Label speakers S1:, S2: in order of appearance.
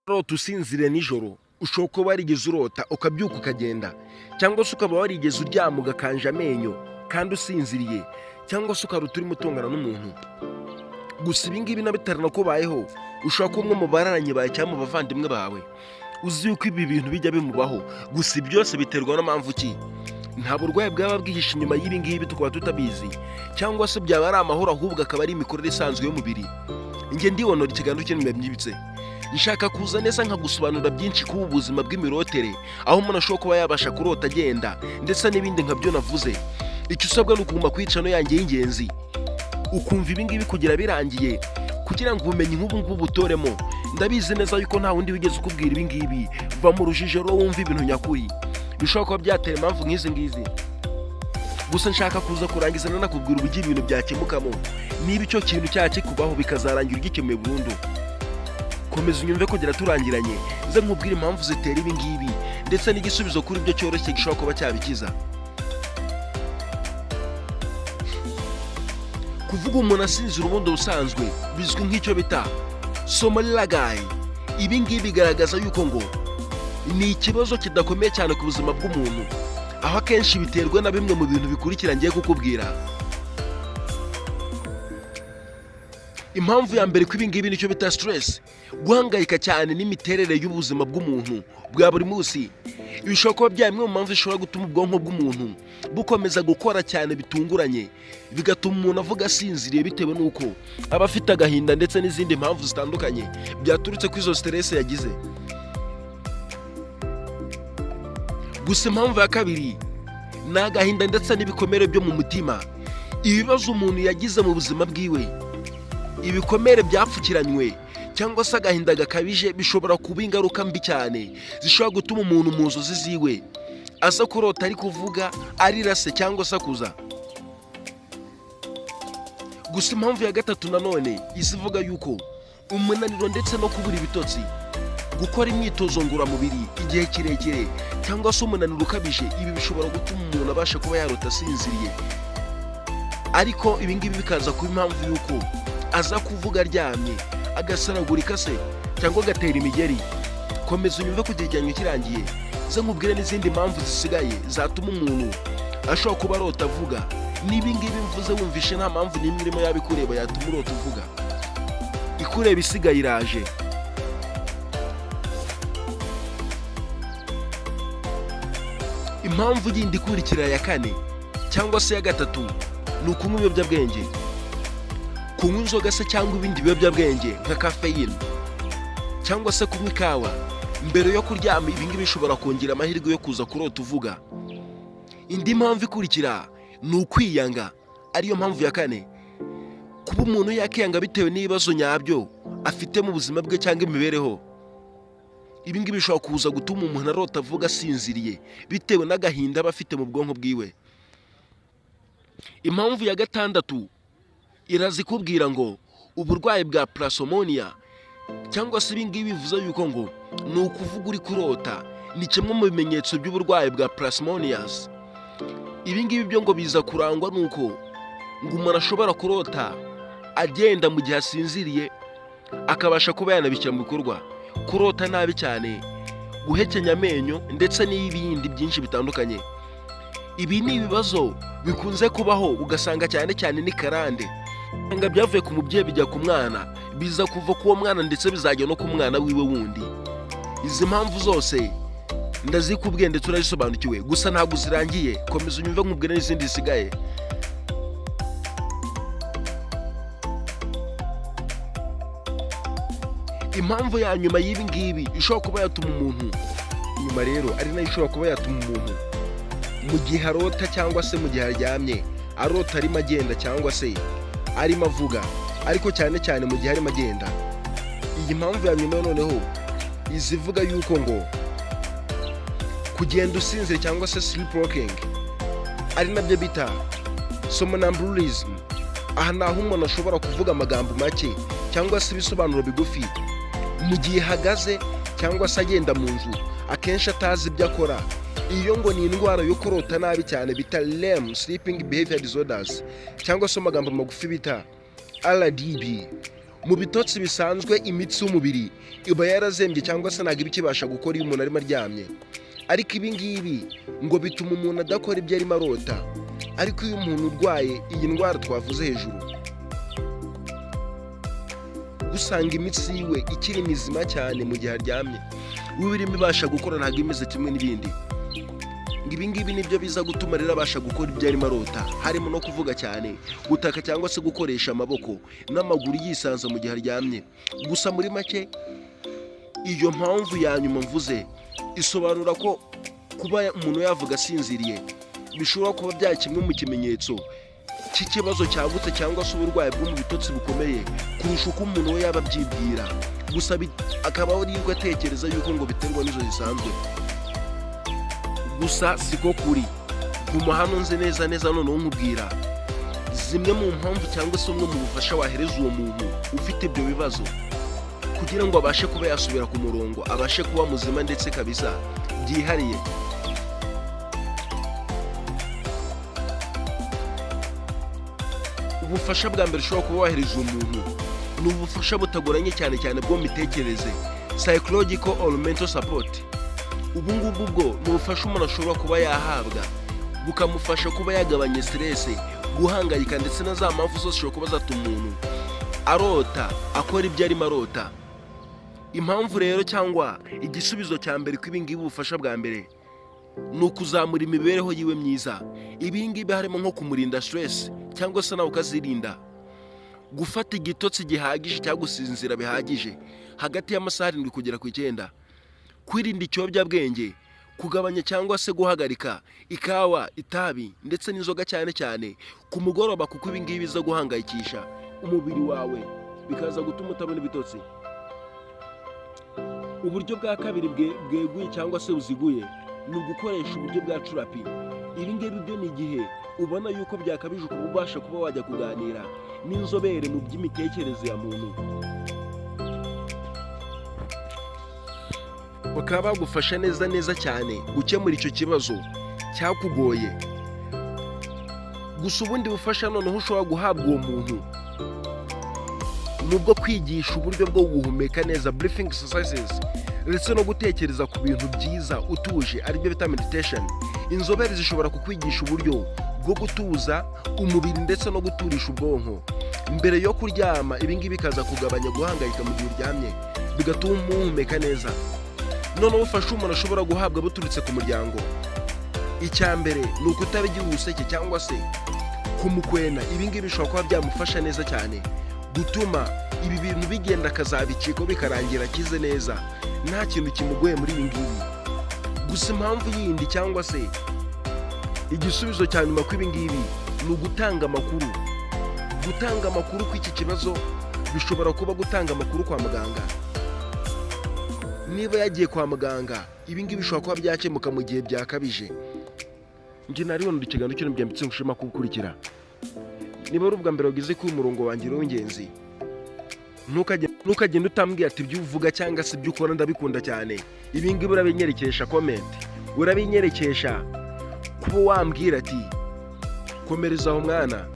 S1: Urota usinziriye nijoro ushobora kuba warigeze urota ukabyuka ukagenda, cyangwa se ukaba warigeze uryama ugakanja amenyo kandi usinziriye, cyangwa se ukarota urimo utongana n'umuntu. Gusa ibi ngibi bitaranakubayeho, ushobora kuba umwe mu bararanye bawe cyangwa mu bavandimwe bawe uzi yuko ibi bintu bijya bimubaho. Gusa byose biterwa n'impamvu ki? Nta burwayi bwaba bwihishe inyuma y'ibi ngibi tukaba tutabizi, cyangwa se byaba ari amahoro ahubwo akaba ari imikorere isanzwe y'umubiri. Njye ndibonera ikiganiro cy'MENYABYIMBITSE, nshaka kuza neza nkagusobanura byinshi ku buzima bw'imirotere, aho umuntu ashobora kuba yabasha kurota agenda ndetse n'ibindi nkabyo navuze. Icyo usabwa ni ukuguma ku icano yanjye y'ingenzi, ukumva ibi ngibi kugira birangiye, kugira ngo ubumenyi nk'ubu ngubu butoremo. Ndabizi neza yuko nta wundi wigeze ukubwira ibi ngibi. Va mu rujijo rero wumva ibintu nyakuri bishobora kuba byatera impamvu nk'izi ngizi. Gusa nshaka kuza kurangiza nanakubwira uburyo ibintu byakemukamo, niba icyo kintu cyaha kikubaho bikazarangira ugikemuye burundu. Komeza unyumve kugera turangiranye, nze nkubwire impamvu zitera ibi ngibi ndetse n'igisubizo kuri byo cyoroshye gishobora kuba cyabikiza. Kuvuga umuntu asinzira ubundi ubusanzwe bizwi nk'icyo bita somalagayi. Ibi ngibi bigaragaza yuko ngo ni ikibazo kidakomeye cyane ku buzima bw'umuntu, aho akenshi biterwa na bimwe mu bintu bikurikira ngiye kukubwira. Impamvu ya mbere ko ibi ngibi nicyo bita stress, guhangayika cyane n'imiterere y'ubuzima bw'umuntu bwa buri munsi. Bishobora kuba byari imwe mu mpamvu zishobora gutuma ubwonko bw'umuntu bukomeza gukora cyane bitunguranye, bigatuma umuntu avuga asinziriye bitewe n'uko aba afite agahinda ndetse n'izindi mpamvu zitandukanye byaturutse kuri izo stress yagize. Gusa impamvu ya kabiri ni agahinda ndetse n'ibikomere byo mu mutima, ibibazo umuntu yagize mu buzima bwiwe. Ibikomere byapfukiranywe cyangwa se agahinda gakabije bishobora kuba ingaruka mbi cyane zishobora gutuma umuntu mu nzozi ziwe aza kurota ari kuvuga, arira se cyangwa se akuza. Gusa impamvu ya gatatu nanone izivuga yuko umunaniro ndetse no kubura ibitotsi, gukora imyitozo ngororamubiri igihe kirekire cyangwa se umunaniro ukabije, ibi bishobora gutuma umuntu abasha kuba yarota asinziriye. Ariko ibi ngibi bikaza kuba impamvu yuko aza kuvuga aryamye, agasaragurika se cyangwa agatera imigeri. Komeza unyumve kugera igihe kirangiye, ze nkubwire n'izindi mpamvu zisigaye zatuma umuntu ashobora kuba arota avuga. Niba ngibi mvuze wumvishe nta mpamvu n'imwe irimo yabikureba yatuma urota uvuga, ikureba isigaye iraje. Impamvu yindi ikurikira ya kane cyangwa se ya gatatu ni ukunywa ibiyobyabwenge. Kunywa inzoga se cyangwa ibindi biyobyabwenge nka kafeyine cyangwa se kunywa ikawa mbere yo kuryama, ibi ngibi bishobora kongera amahirwe yo kuza kurota uvuga. Indi mpamvu ikurikira ni ukwiyanga, ariyo mpamvu ya kane. Kuba umuntu yakiyanga bitewe n'ibibazo nyabyo afite mu buzima bwe cyangwa imibereho, ibi ngibi bishobora kuza gutuma umuntu arota avuga asinziriye bitewe n'agahinda aba afite mu bwonko bwiwe. Impamvu ya gatandatu irazikubwira ngo uburwayi bwa plasmoniya, cyangwa se ibi ngibi bivuze yuko ngo ni ukuvuga uri kurota, ni kimwe mu bimenyetso by'uburwayi bwa plasmonias. Ibi ngibi byo ngo biza kurangwa nuko ngo umuntu ashobora kurota agenda mu gihe asinziriye, akabasha kuba yanabishyira mu bikorwa, kurota nabi cyane, guhekenya amenyo ndetse n'ibindi byinshi bitandukanye. Ibi ni ibibazo bikunze kubaho, ugasanga cyane cyane ni karande nga byavuye ku mubyeyi bijya ku mwana, biza kuva ku uwo mwana ndetse bizajya no ku mwana wiwe wundi. Izi mpamvu zose ndazikubwiye ndetse urazisobanukiwe, gusa ntabwo zirangiye. Komeza unyumve nkubwire n'izindi zisigaye. Impamvu ya nyuma y'ibi ngibi ishobora kuba yatuma umuntu, nyuma rero ari nayo ishobora kuba yatuma umuntu mu gihe arota cyangwa se mu gihe aryamye arota arimo agenda cyangwa se arimo avuga, ariko cyane cyane mu gihe arimo agenda. Iyi mpamvu ya nyuma noneho izivuga yuko ngo kugenda usinzire cyangwa se sleepwalking, ari nabyo bita somnambulism. Aha ni aho umuntu ashobora kuvuga amagambo make cyangwa se ibisobanuro bigufi mu gihe ahagaze cyangwa se agenda mu nzu, akenshi atazi ibyo akora. Iyo ngo ni indwara yo kurota nabi cyane bita REM, sleeping behavior disorders, cyangwa se amagambo magufi bita RDB. mu bitotsi bisanzwe imitsi y'umubiri iba yarazembye cyangwa se ntabwo iba ikibasha gukora iyo umuntu arimo aryamye, ariko ibi ngibi ngo bituma umuntu adakora ibyo arimo arota. Ariko iyo umuntu urwaye iyi ndwara twavuze hejuru, usanga imitsi yiwe ikiri mizima cyane mu gihe aryamye, uba irimo ibasha gukora ntabwo imeze kimwe n'ibindi. Ibi ngibi nibyo biza gutuma rero abasha gukora ibyo arimo arota, harimo no kuvuga cyane, gutaka cyangwa se gukoresha amaboko n'amaguru yisanza mu gihe aryamye. Gusa muri make iyo mpamvu ya nyuma mvuze isobanura ko kuba umuntu yavuga asinziriye bishobora kuba byari kimwe mu kimenyetso cy'ikibazo cyagutse cyangwa se uburwayi bwo mu bitotsi bukomeye kurusha uko umuntu we yaba abyibwira. Gusa akaba ari atekereza yuko ngo biterwa n'izo zisanzwe. Gusa siko kuri. Guma hano nzi neza noneho nkubwira zimwe mu mpamvu cyangwa se umwe mu bufasha wahereza uwo muntu ufite ibyo bibazo kugira ngo abashe kuba yasubira ku murongo, abashe kuba muzima ndetse kabisa byihariye. Ubufasha bwa mbere ushobora kuba wahereza umuntu ni ubufasha butagoranye cyane bwo mitekerereze, psychological or mental support. Ubu ngubu bwo ni ubufasha umuntu ashobora kuba yahabwa bukamufasha kuba yagabanya stress, guhangayika ndetse na za mpamvu zose zishobora kuba zatuma umuntu arota akora ibyo arimo arota. Impamvu rero cyangwa igisubizo cya mbere kw'ibi ngibi ubufasha bwa mbere ni ukuzamura imibereho yiwe myiza. Ibi ngibi harimo nko kumurinda stress cyangwa se nawe ukazirinda, gufata igitotsi gihagije cyangwa gusinzira bihagije hagati y'amasaha 7 kugera ku 9, kwirinda ikiyobyabwenge, kugabanya cyangwa se guhagarika ikawa, itabi ndetse n'inzoga cyane ku mugoroba, kuko ibi ngibi biza guhangayikisha umubiri wawe bikaza gutuma utabona ibitotsi. Uburyo bwa kabiri bweguye cyangwa se buziguye ni ugukoresha uburyo bwa therapy. Ibi ngibi byo ni igihe ubona yuko byakabije ukaba ubasha kuba wajya kuganira n'inzobere mu by'imitekerereze ya muntu, bakaba bagufasha neza cyane gukemura icyo kibazo cyakugoye. Gusa ubundi bufasha noneho ushobora guhabwa uwo muntu nubwo kwigisha uburyo bwo guhumeka neza, breathing exercises, ndetse no gutekereza ku bintu byiza utuje, aribyo bita meditation. Inzobere zishobora kukwigisha uburyo bwo gutuza umubiri ndetse no guturisha ubwonko mbere yo kuryama. Ibi ngibi bikaza kugabanya guhangayika mu gihe uryamye, bigatuma uhumeka neza. Noneho ubufasha umuntu ashobora guhabwa buturutse ku muryango, icya mbere ni ukutabigira ubuseke cyangwa se kumukwena. Ibi ngibi bishobora kuba byamufasha neza cyane gutuma ibi bintu bigenda akazabicika bikarangira akize neza nta kintu kimugoye muri ibi ngibi. Gusa impamvu yindi cyangwa se igisubizo cya nyuma kw'ibi ngibi ni ugutanga amakuru. Gutanga amakuru kw'iki kibazo bishobora kuba gutanga amakuru kwa muganga. Niba yagiye kwa muganga, ibi ngibi bishobora kuba byakemuka mu gihe byakabije. Njye nariho ikiganiro cyo MENYABYIMBITSE ngushima kugukurikira. Niba ari ubwa mbere wagize ku murongo wanjye w'ingenzi, ntukagenda utambwiye ati ibyo uvuga cyangwa se ibyo ukora ndabikunda cyane. Ibi ngibi urabinyerekesha comment, urabinyerekesha kuba wambwira ati komereza aho mwana.